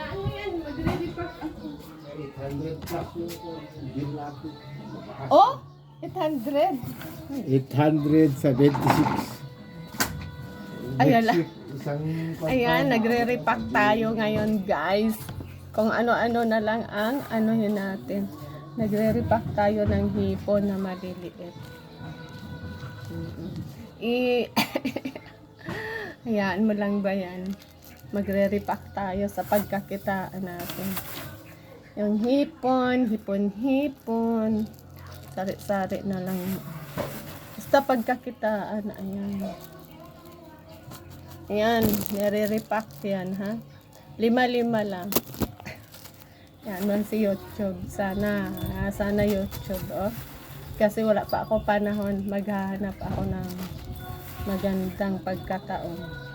Ano yan? Magre-repack ako. 800 plus yung bill natin. Oh? 800? 876. Ayan Next week, isang Ayan, nagre-repack tayo ngayon, guys. Kung ano-ano na lang ang ano yun natin. Nagre-repack tayo ng hipon na maliliit. Hayaan mo lang ba yan? Magre-repack tayo sa pagkakitaan natin. Yung hipon, hipon. Sari-sari na lang. Basta pagkakitaan, ayan. Ayan, nire-repack yan, ha? 5-5 lang. Yan man si YouTube. Sana YouTube, oh. Kasi wala pa ako panahon. Maghahanap ako ng magandang pagkataon.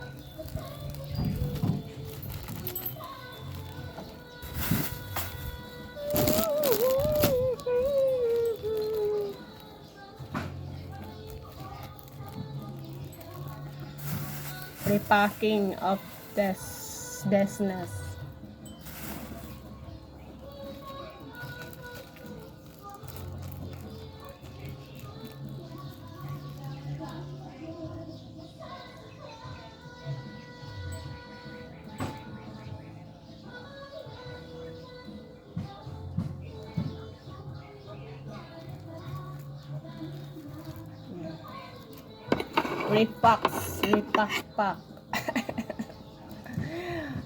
Repacking of business. Repack.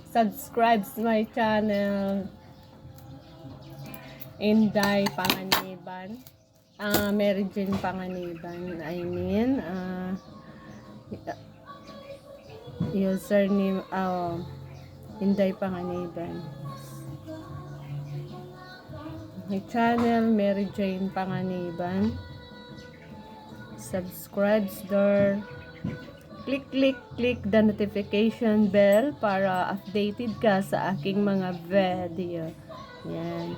Subscribe to my channel. Inday Panganiban. Mary Jane Panganiban. I mean, username, Inday Panganiban. My channel, Mary Jane Panganiban. Subscribe there. Click the notification bell para updated ka sa aking mga video. Yan.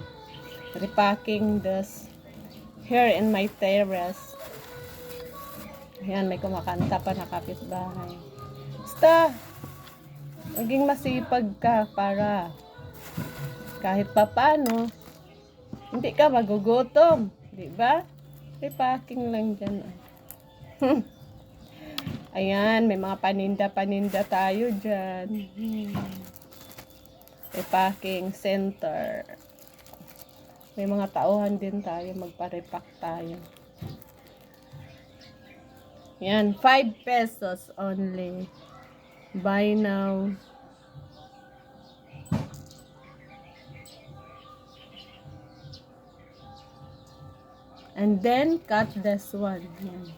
Repacking this here in my terrace. Yan, may kumakanta pa na kapitbahay. Basta, maging masipag ka para kahit papano, hindi ka magugutom. Diba? Repacking lang dyan. Ayan, may mga paninda tayo dyan. Repacking center. May mga tauhan din tayo, magpa-repack tayo. Yan, 5 pesos only. Buy now. And then, cut this one. Yan.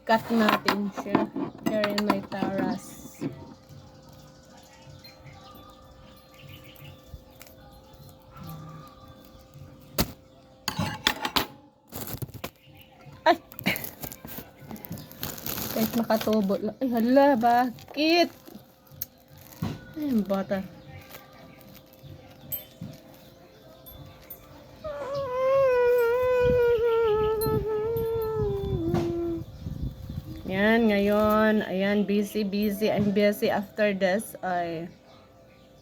Cut natin siya. Here in my terrace. Ay! Kahit makatubo lang. Ay, hala, bakit? Ay, bata. Yan, ngayon, ayan, busy. I'm busy after this. I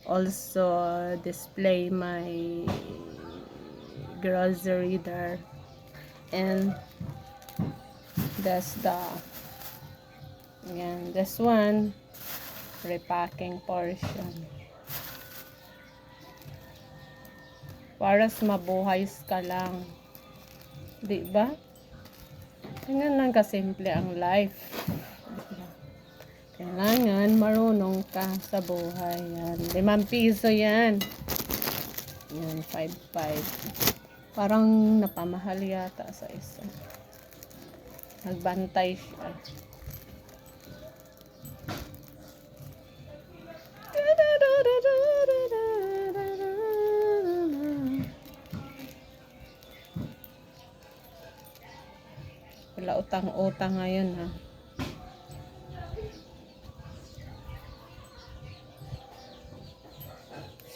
also display my grocery there. And that's ayan, this one, repacking portion. Para mabuhay ka lang. Diba? Ganyan lang kasimple ang life. Kailangan marunong ka sa buhay. Yan. 5 piso yan. Yan, 5. Parang napamahal yata sa isa. Nagbantay siya. Wala utang-utang ngayon, ha.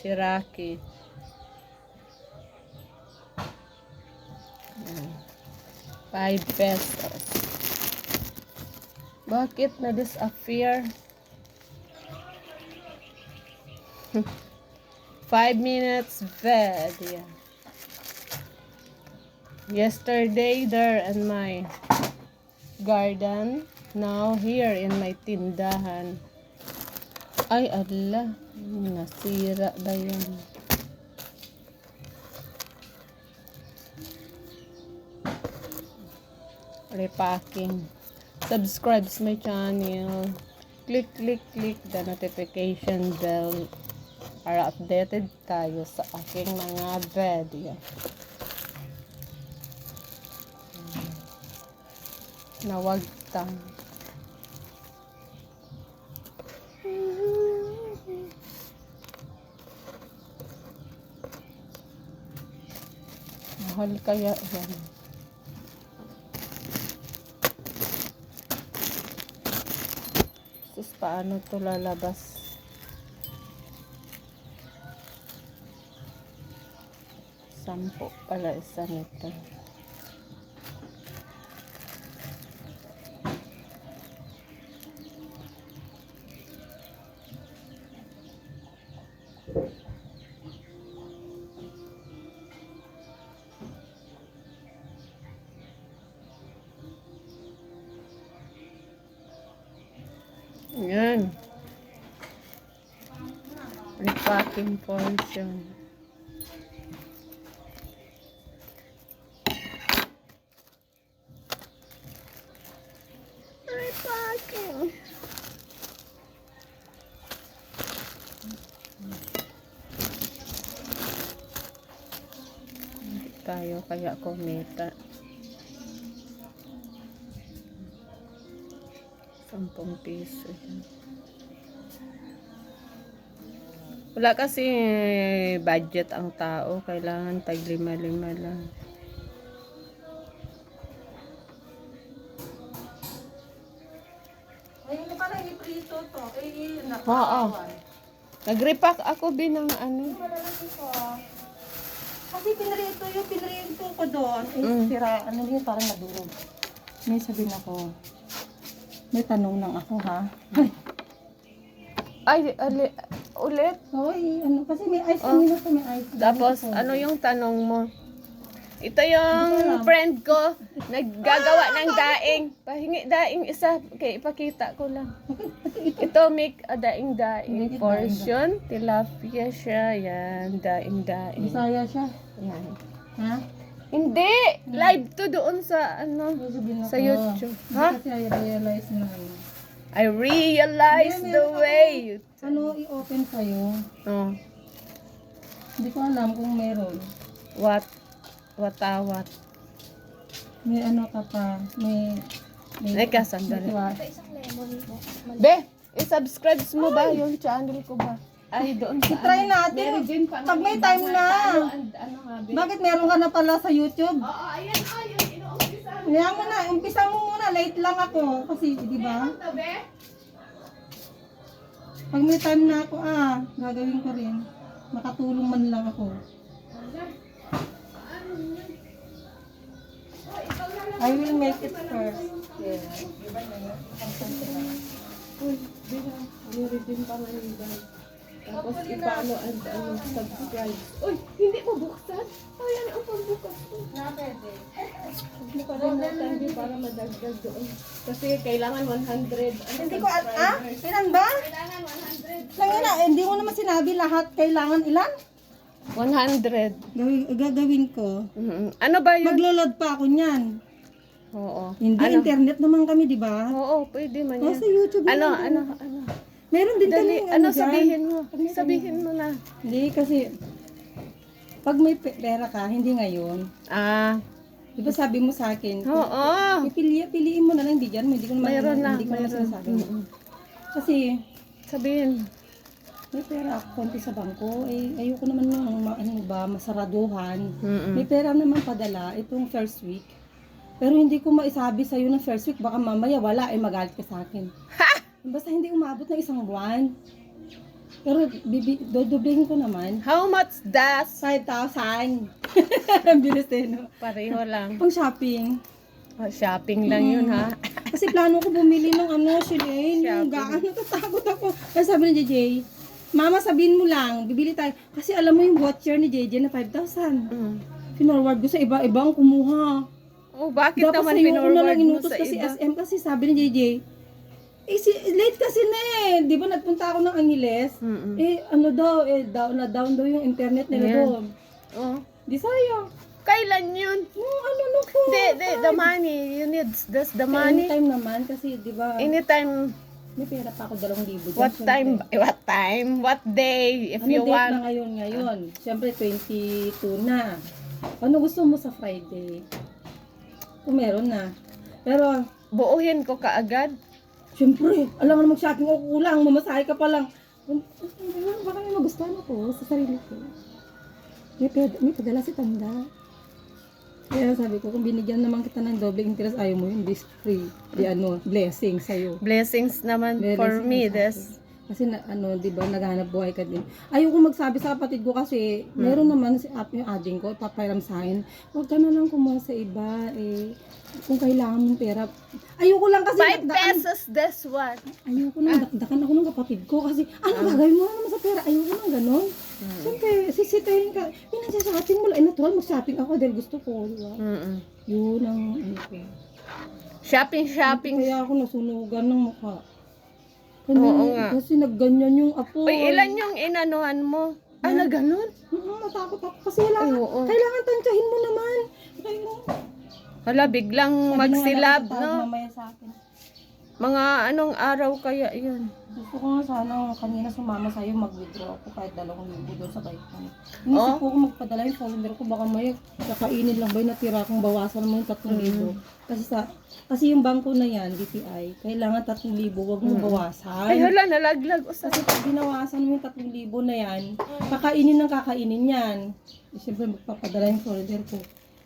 Si Rocky. 5 pesos. Bakit na-disappear? 5 minutes video. Yesterday there in my garden. Now here in my tindahan. Ay, ala. Nasira ba yan? Repacking. Subscribe to my channel. Click the notification bell para updated tayo sa aking mga video. Nawagtang. Mahal kaya yan. Sus, paano to lalabas? Sampo pala isa nito. Yan. Repacking portion. Repacking. Hindi tayo kaya kumita. 10 piso yan. Wala kasi budget ang tao. Kailangan tag 5 lang. Ayun mo pala iprito to. Oo. Nag-repack ako binang ano. Malalaki ko. Kasi pinrito ko doon. Mm. Sira, ano yun, parang nadurog. May sabihin ako. May tanong lang ako, ha? Ay, ulit. Hoy, ano, kasi may ice. Kanina ko may ice. Tapos, ano yung tanong mo? Ito yung friend ko, naggagawa ng daing. Pahingi daing isa, kaya ipakita ko lang. Ito, make a daing portion. Tilapia siya, yan, daing. Bisaya siya. Yan. Ha? Hindi! Live to doon sa, ano, May sabihin ako. sa YouTube. Ha? Kasi I realize na ano. I realize Hindi, the meron way ako. you... Ano, i-open sa'yo. Oh, Hindi ko alam kung meron. what? May ano ka pa. May Teka, sandali. may Be, i-subscribe mo ba yung channel ko ba? Ay, doon sa I-try natin. Meron din pa. Pag may time na. Ano nga, Be? Bakit meron ka na pala sa YouTube? Oo, ayan, yun, inuumpisa. Kaya mo na, umpisa mo muna. Late lang ako. Kasi, di ba? Ito, Be? Pag may time na ako, gagawin ko rin. Makatulong man lang ako. I will make it first. Yeah. Uy, Be, meron din pa nga yung bag. Tapos ipalo and subscribe. Uy, hindi mo buksan? Ay, ano ang pagbukas ko? Na, pwede. Hindi pa rin natin Be, para madagdag doon. Kasi kailangan 100. Hindi ko, ilan ba? Kailangan 100. Langina, hindi mo naman sinabi lahat. Kailangan ilan? 100. Gagawin ko. Ano ba yun? Maglo-load pa ako niyan. Oo. Hindi, Ano? internet naman kami, di ba? Oo, pwede man Oh, yan. sa YouTube na Ano? lang. Meron din Dali, kami ano dyan. sabihin mo? Sabihin mo na. Hindi, kasi pag may pera ka, hindi ngayon. Ah, Di ba sabi mo sa akin? oo. Piliin mo na lang, hindi dyan. Hindi ko naman, Mayroon na, hindi ko naman mayroon. sinasabi. Kasi, Sabihin. may pera ako konti sa bangko. Ayoko naman yung masaraduhan. Mm-mm. May pera naman padala itong first week. Pero hindi ko maisabi sa'yo na first week. Baka mamaya wala, magalit ka sa akin. Basta hindi umabot ng 1 buwan. Pero dodoblihin ko naman. How much does? 5,000. Ang bilis eh, no? Pareho lang. Pang shopping. Oh, shopping lang yun ha. Kasi plano ko bumili ng Shilane, yung Shopping. gaan. Natatakot ako. Kasi sabi ni JJ, Mama, sabihin mo lang, bibili tayo. Kasi alam mo yung watcher ni JJ na 5,000. Finorward ko sa iba-ibang kumuha. Oh, bakit Dapat naman sa'yo ko na pinorward lang mo inutos sa kasi iba? SM kasi sabi ni JJ, late kasi na eh. Di ba nagpunta ako ng Angeles? Down daw yung internet nila Ayan. doon. Oh. Di sayang. Kailan yun? No, ko. The money. You need that's the money. Anytime naman kasi di ba Anytime. may pera pa ako 2,000 dyan. What time? syempre. What time? What day? If Ano you date want. na ngayon? Siyempre 22 na. Ano gusto mo sa Friday? Kung meron na. Pero Buuhin ko kaagad. siyempre, alam mo na mag-shopping ako kulang, mamasahe ka pa lang. Baka may magustuhan ako sa sarili ko. May padala si Tanda. Kaya sabi ko, kung binigyan naman kita ng doble interest, ayaw mo yun, this free. Blessing sa'yo. Blessings naman for Blessing me. sa This. akin. Kasi di ba, naghahanap buhay ka din. Ayoko magsabi sa kapatid ko kasi, meron naman si yung ading ko, papairam sa akin, huwag ka na lang kumuha sa iba, kung kailangan mong pera. Ayoko lang kasi 5 pesos this one. Ayoko nang dakdakan ako ng kapatid ko kasi gagawin mo na naman sa pera? Ayoko nang ganon. Siyempre, sisitayin ka. Pinagsasatin mo lang. Natural mag-shopping ako dahil gusto ko. Diba? Yun ang ko. Shopping. Kaya ako nasunugan ng mukha. Oo nga. Kasi nagganyan yung apo. Uy, ilan yung inanuhan mo? Na ganun? Matakot ako. Kasi oo. kailangan tansyahin mo naman. Hala, biglang Sabi magsilab, nga, no? mamaya sa akin. Mga anong araw kaya yun? Gusto ko nga sana kanina sumama sa'yo mag-withdraw ako kahit 2,000 doon sa bike mo. Inisip ko kung magpadala yung folder ko baka may kakainin lang ba yung natira kong bawasan mo yung 3,000. Kasi yung bangko na yan, DTI, kailangan 3,000, wag mo bawasan. Ay, hala, nalaglag. Kasi pag binawasan mo yung 3,000 na yan, kakainin yan. Siyempre magpapadala yung folder ko.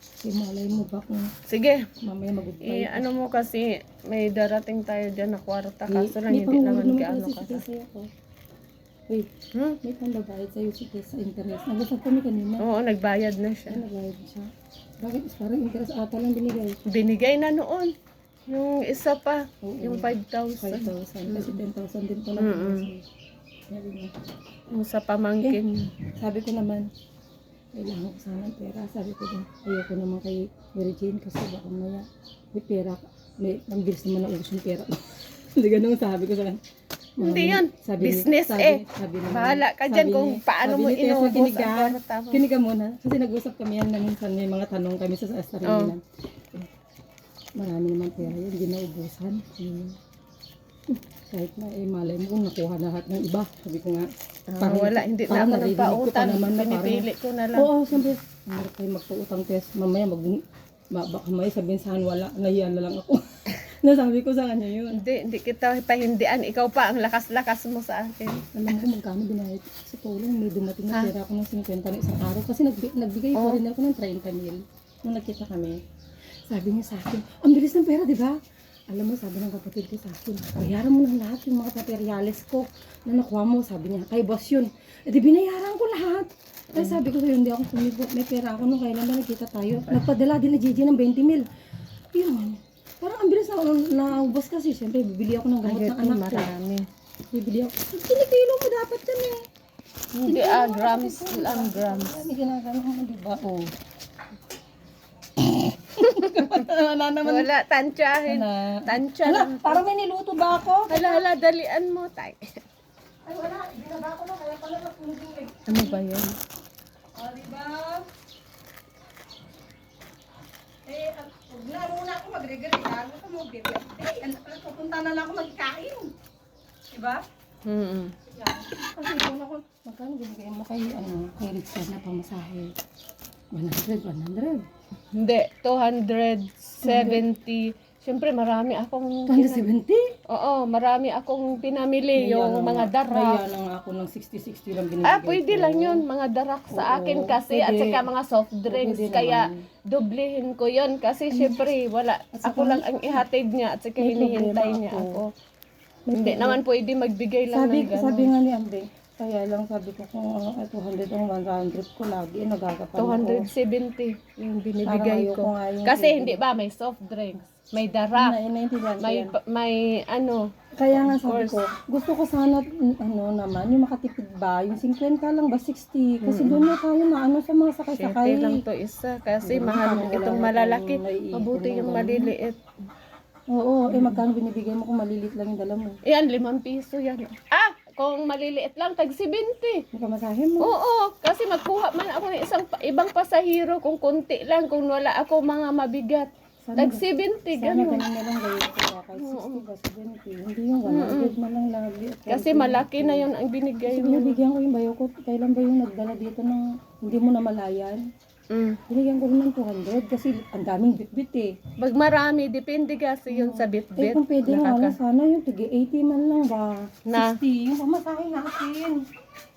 Kasi malay mo ba kung Sige. mamaya mag-goodbye. Ano mo kasi, may darating tayo dyan na kwarta. Kaso lang hindi naman gaano ka. Wait, may pambabayad sa'yo si Tess sa interest. Nag-usap kami kanina. Oo, nagbayad na siya. Nagbayad siya. Bakit? Parang interest ata lang binigay. Binigay na noon. Yung isa pa, Oo. yung 5,000. 5,000. Kasi 10,000 din pala. Sabi niya. Yung sa pamangkin. Sabi ko naman, kailangan ko sana ng pera. Sabi ko din, ayoko naman kay Mary Jane kasi baka maya may pera. Ang bilis naman na ubos yung pera. Hindi ganun sabi ko sa kanya. Hindi yun. Business Sabi naman, Bahala ka dyan kung paano mo inubos ang kwarta mo. Kinig ka muna. Kasi nag-usap kami yan na minsan may mga tanong kami sa sarili Marami naman pera yun. Hindi naubusan. Kahit na malay mo kung nakuha na lahat ng iba. Sabi ko nga. Wala, hindi na ako nagpautang. Pinipili ko na lang. Oo, sabi. Hindi kayo magpautang test. Mamaya baka may sabihin saan wala. Nahiyan na lang ako. Nasabi ko sa kanya yun. Hindi kita pahindian. Ikaw pa ang lakas-lakas mo sa akin. Alam ko magkano binayad sa tulong. May dumating na pera ako ng 50 na isang araw. Kasi nagbigay ko rin ako ng 30 mil. Nung nagkita kami. Sabi niya sa akin, ang bilis ng pera, di ba? Alam mo, sabi ng kapatid ko sa akin, bayaran mo lang lahat yung mga materials ko na nakuha mo. Sabi niya, kay boss yun. E di binayaran ko lahat. Kaya sabi ko sa'yo, hindi ako kumibot. May pera ako nung kailan ba nagkita tayo. Nagpadala din na Gigi ng 20 mil. Yun. Parang ang bilis na ubos kasi. Siyempre, bibili ako ng gamot ng anak ko. Marami. Bibili ako. Kinikilo mo dapat yan eh. Hindi grams lang grams. May ginagano mo, di ba? Oo. Wala naman. Wala, tansyahin. Tansya lang. Parang may niluto ba ako? Hala, dalian mo tay. Ay, wala. Binaba ko na. Kaya pala nakulit. Ano ba yan? O, diba? Laro na ako magregari. Laro ko mag-birthday. Pupunta na lang ako magkain. Diba? Kasi ito na ako. Magkano binigay mo kay Richard na pamasahe? 100. Hindi, 270. Siyempre, marami akong... 270? Oo, marami akong pinamili. Yung mga darak. Kaya lang ako ng 60-60 lang binibigay Pwede ko. lang yun. Mga darak sa akin kasi. At pwede. saka mga soft drinks. Pwede Kaya, naman. doblehin ko yun. Kasi siyempre, wala. At saka Ako lang ang ihatid niya. At saka may hinihintay problema niya ako. ako. Hindi naman pwede magbigay lang ng gano'n. Sabi nga ni Ambe, kaya lang sabi ko kung 200 o 100 ko lagi, nagagapan ako. 270 yung binibigay Parang ayoko ko. nga yung Kasi bibili. hindi ba may soft drinks. may dara, Naiintindihan ko yan. may ano, Kaya nga Of sabi course. ko, gusto ko sana, naman, yung makatipid ba, yung 50 lang ba, 60, kasi doon na tayo na, sa mga sakay-sakay. 7 lang to isa kasi Wala mahal na, itong wala na malalaki. tayong maiipon Mabuti ng yung ganun. maliliit. Oo, magkano binibigay mo kung malilit lang yung dala mo? Yan, 5 piso yan. Kung maliliit lang, tag 70. Yung pamasahe mo. Oo, kasi magkuha man ako ng ibang pasahero kung konti lang, kung wala ako mga mabigat. Sana, Tag 70, sana gano'n. ganun na lang gawin ko, kahit 60 ba, 70. Hindi yung 100 man lang lagi. At Kasi 40. malaki na yun ang binigay Kasi mo. binibigyan ko yung bayo ko, kailan ba yung nagdala dito ng hindi mo namalayan? Binigyan ko rin ng 200 kasi ang daming bitbit eh. Pag marami, depende kasi yun sa bitbit. Kung pwede nga lang, sana yung tig 80 man lang ba? Na? 60, yung pamasahe natin.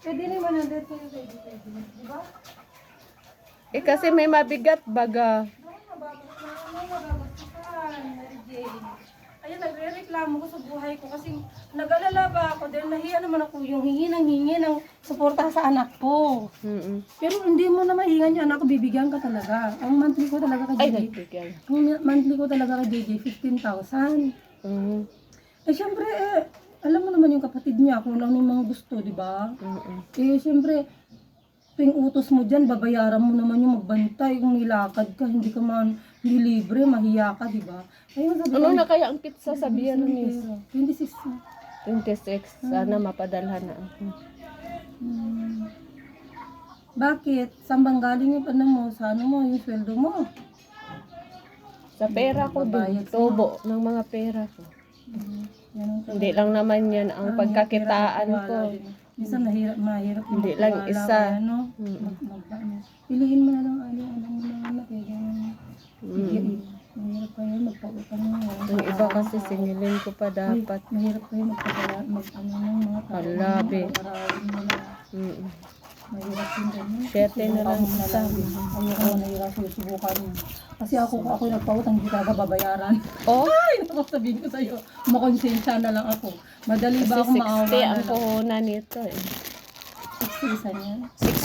Pwede na yung 100 kayo pwede, di ba? Kasi may mabigat baga. Ayun, nagre-reklamo ko sa buhay ko kasi nag-alala ba ako dahil nahiya naman ako yung hingi ng suporta sa anak ko. Pero hindi mo na mahingan yung anak ko, bibigyan ka talaga. Ang monthly ko talaga Ay, kay JJ. nagbigay. Ang monthly ko talaga kay JJ, 15,000. Syempre, alam mo naman yung kapatid niya, kung ano yung mga gusto, di ba? Syempre, tuwing utos mo dyan, babayaran mo naman yung magbantay. Kung nilakad ka, hindi ka man libre, mahiya ka, di ba? Ayun, sabi Ano ko, na kaya ang pizza sa Vietnamese? 26 na. 26. Sana mapadalhan na ako. Bakit? Saan bang galing yung ano mo? Sa ano mo, yung sweldo mo? Sa pera ko din. Tubo ng mga pera ko. Yan, Hindi lang naman yan ang pagkakitaan ko. Minsan mahirap yung Hindi lang magtiwala, isa. kaya, ano, piliin mo na lang alam mo na anak eh. Mahirap kayo magpautang mo. Yung iba kasi singilin ko pa dapat. Mahirap kayo magpagala, mag-ano ng mga tao. Halabi. Maraming mo na. Mahirap yung ganyan. 7 na lang isa. Ayoko nahirap yung subukan mo. Kasi ako nagpautang, hindi talaga babayaran. Oh, Ay, naku, sabihin ko sa'yo, makonsensya na lang ako. Madali ba ako kasi maawa 60 na ang lang? puhunan nito eh. 60 isa niya.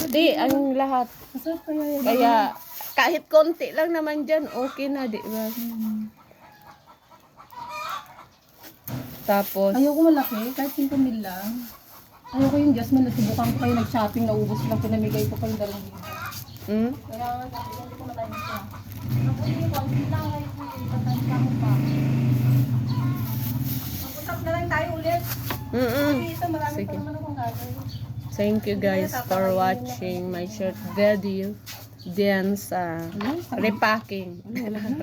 60 ang lahat. Masarap kaya yan. Kaya kahit konti lang naman dyan, okay na, di ba? Tapos, Ayoko malaki, kahit 5 mil lang. Ayoko yung Jasmine, nagsubukan ko kayo nag-shopping, naubos lang, pinamigay ko pa yung 2,000. Kaya nga, sabi ko, hindi ko matayin siya. Ako yung konti lang, kahit patanda mo pa. Mag-usap na lang tayo ulit. Kasi ito, marami Sige. pa naman akong gagawin. Thank you guys for watching my short video diyan sa repacking.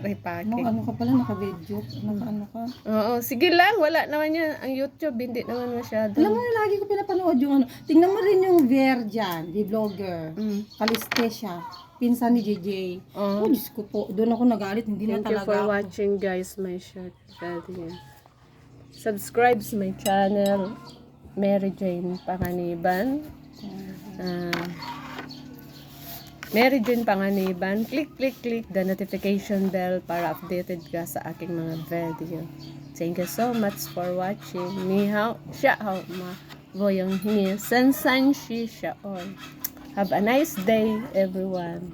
Repacking. Ano ka pala, naka-video? Naka-ano ka? Oo, sige lang, wala naman yan. Ang YouTube, hindi naman masyado. Alam mo na, lagi ko pinapanood yung ano. Tingnan mo rin yung Ver dyan, the vlogger. Kaliste siya. Pinsan ni JJ. Oh, Diyos ko po. Doon ako nagalit. Hindi na Thank you talaga for ako. watching guys my short video. Subscribe sa my channel, Mary Jane Panganiban. Mary Jane Panganiban. Click the notification bell para updated ka sa aking mga video. Thank you so much for watching. Ni hao, xia hao ma, voyong hi, san san shi xia oi. Have a nice day, everyone.